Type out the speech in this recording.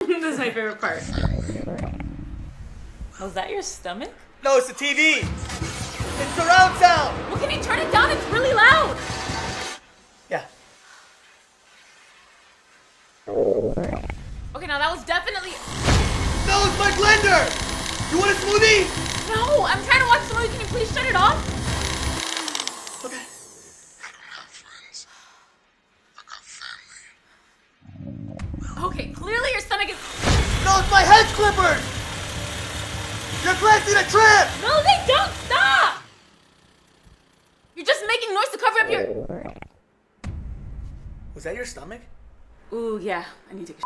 This is my favorite part. Was that your stomach? No, it's the TV. It's surround sound. Well, can you turn it down? It's really loud. Yeah. Okay, now that was definitely... No, it's my blender. You want a smoothie? No, I'm trying to watch the movie. Can you please shut it off? Okay. I don't have friends. I got family. Okay, clearly your stomach is... No, it's my hedge clippers. Your plants need a trim. No, they don't! Stop! You're just making noise to cover up your... Was that your stomach? Ooh, yeah. I need to take a